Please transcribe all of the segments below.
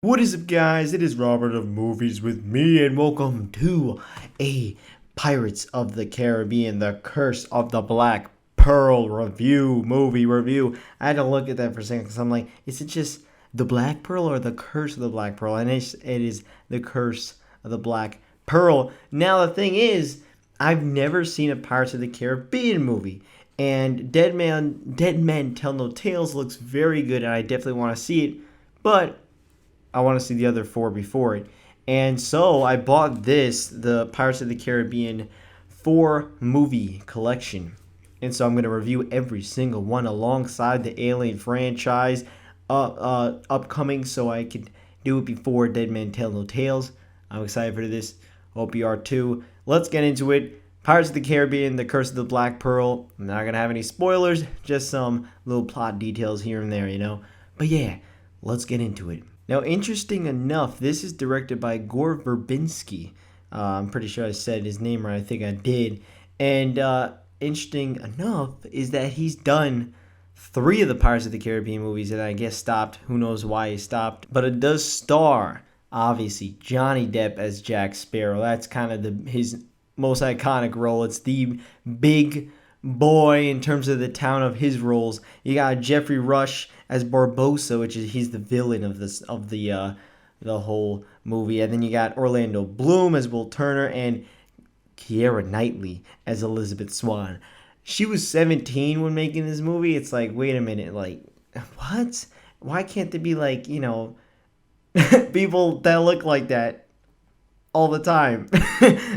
What is up, guys? It is Robert of Movies with Me, and welcome to a Pirates of the Caribbean: The Curse of the Black Pearl movie review. I had to look at that for a second because I'm like, is it just the Black Pearl or the Curse of the Black Pearl? And it is the Curse of the Black Pearl. Now the thing is, I've never seen a Pirates of the Caribbean movie. And Dead Men Tell No Tales looks very good, and I definitely want to see it. But I want to see the other four before it. And so I bought the Pirates of the Caribbean 4 movie collection. And so I'm going to review every single one alongside the Alien franchise upcoming, so I can do it before Dead Men Tell No Tales. I'm excited for this. Hope you are too. Let's get into it. Pirates of the Caribbean: The Curse of the Black Pearl. I'm not going to have any spoilers, just some little plot details here and there, But yeah, let's get into it. Now, interesting enough, this is directed by Gore Verbinski. I'm pretty sure I said his name right. I think I did. And interesting enough is that he's done 3 of the Pirates of the Caribbean movies, and I guess stopped. Who knows why he stopped? But it does star, obviously, Johnny Depp as Jack Sparrow. That's kind of his most iconic role. It's the big boy in terms of the town of his roles. You got Jeffrey Rush as Barbossa, which is he's the villain of the whole movie, and then you got Orlando Bloom as Will Turner and Keira Knightley as Elizabeth Swann. She was 17 when making this movie. It's like, wait a minute, like, what? Why can't there be people that look like that all the time?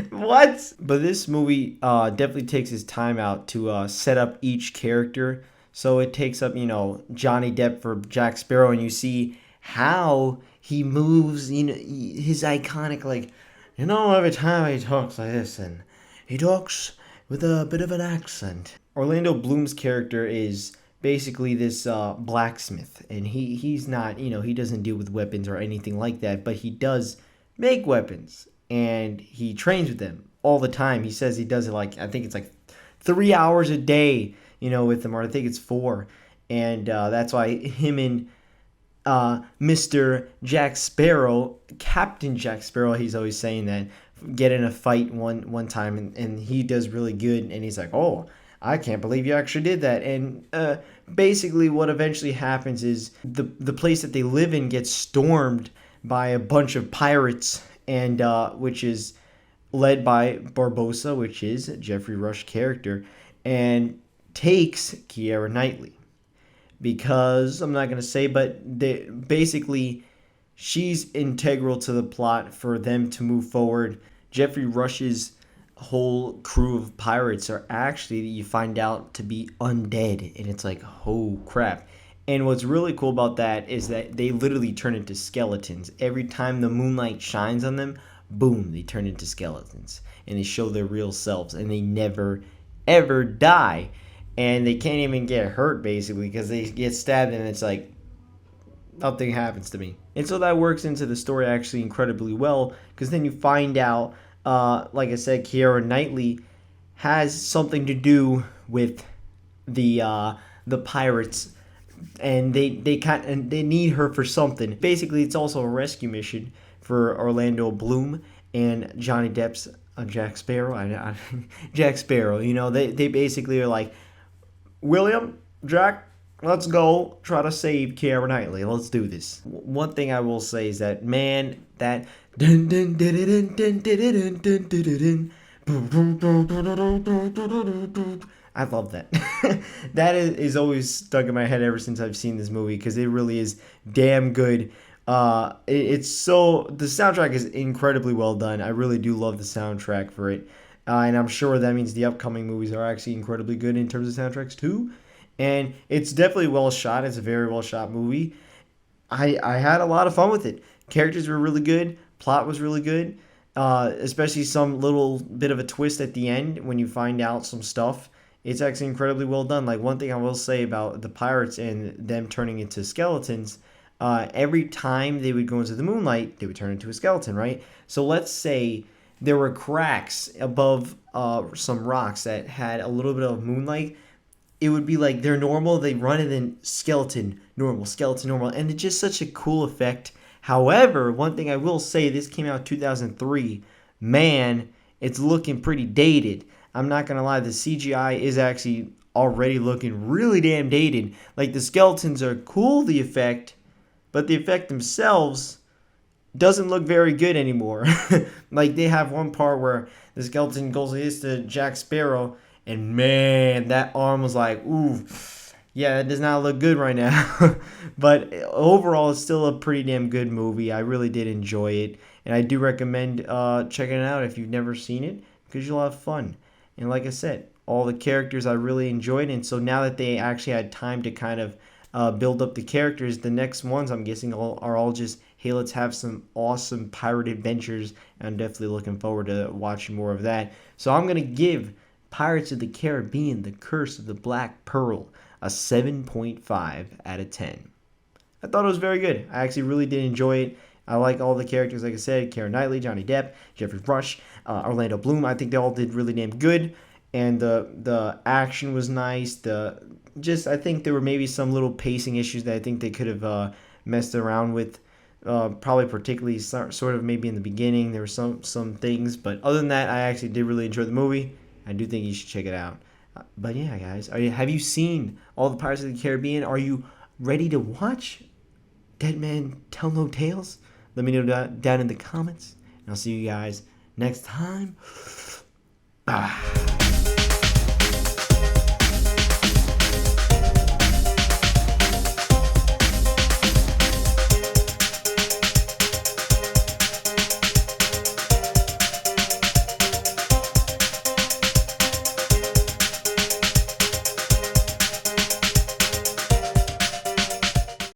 What? But this movie definitely takes his time out to set up each character. So it takes up, Johnny Depp for Jack Sparrow, and you see how he moves, his iconic, every time he talks like this, and he talks with a bit of an accent. Orlando Bloom's character is basically this blacksmith, and he's not, he doesn't deal with weapons or anything like that, but he does make weapons, and he trains with them all the time. He says he does it I think it's 3 hours a day, with them, or I think it's 4. And that's why him and Mr. Jack Sparrow, Captain Jack Sparrow, he's always saying that, get in a fight one time, and he does really good, and he's like, oh, I can't believe you actually did that. And basically what eventually happens is the place that they live in gets stormed by a bunch of pirates, and which is led by Barbossa, which is Jeffrey Rush character, and takes Keira Knightley. Because I'm not going to say, but basically she's integral to the plot for them to move forward. Jeffrey Rush's whole crew of pirates are actually, you find out, to be undead, and it's like, oh crap. And what's really cool about that is that they literally turn into skeletons. Every time the moonlight shines on them, boom, they turn into skeletons, and they show their real selves, and they never ever die. And they can't even get hurt, basically, because they get stabbed, and it's like, nothing happens to me. And so that works into the story actually incredibly well, because then you find out, like I said, Keira Knightley has something to do with the pirates, and they need her for something. Basically, it's also a rescue mission for Orlando Bloom and Johnny Depp's Jack Sparrow. Jack Sparrow. They basically are like, William, Jack, let's go try to save Keira Knightley. Let's do this. One thing I will say is that, man, that I love that. That is always stuck in my head ever since I've seen this movie, because it really is damn good. It's so, the soundtrack is incredibly well done. I really do love the soundtrack for it. And I'm sure that means the upcoming movies are actually incredibly good in terms of soundtracks too. And it's definitely well shot. It's a very well shot movie. I had a lot of fun with it. Characters were really good. Plot was really good. Especially some little bit of a twist at the end when you find out some stuff. It's actually incredibly well done. Like, one thing I will say about the pirates and them turning into skeletons, every time they would go into the moonlight, they would turn into a skeleton, right? So let's say there were cracks above some rocks that had a little bit of moonlight. It would be they're normal, they run, and then skeleton, normal, and it's just such a cool effect However, one thing I will say, this came out 2003. Man, it's looking pretty dated. I'm not gonna lie, the CGI is actually already looking really damn dated. Like, the skeletons are cool, the effect, but the effect themselves doesn't look very good anymore. Like, they have one part where the skeleton goes like this to Jack Sparrow, and man, that arm was like, ooh, yeah, it does not look good right now. But overall, it's still a pretty damn good movie. I really did enjoy it, and I do recommend checking it out if you've never seen it, because you'll have fun. And like I said, all the characters I really enjoyed, and so now that they actually had time to kind of build up the characters, the next ones I'm guessing are all just, hey, let's have some awesome pirate adventures. And I'm definitely looking forward to watching more of that. So I'm gonna give Pirates of the Caribbean: The Curse of the Black Pearl a 7.5 out of 10. I thought it was very good. I actually really did enjoy it. I like all the characters, like I said, Keira Knightley, Johnny Depp, Jeffrey Rush, Orlando Bloom. I think they all did really damn good, and the action was nice. I think there were maybe some little pacing issues that I think they could have messed around with. Probably particularly sort of maybe in the beginning there were some things, but other than that, I actually did really enjoy the movie. I do think you should check it out. But yeah, guys, have you seen all the Pirates of the Caribbean? Are you ready to watch Dead Man Tell No Tales? Let me know down in the comments, and I'll see you guys next time.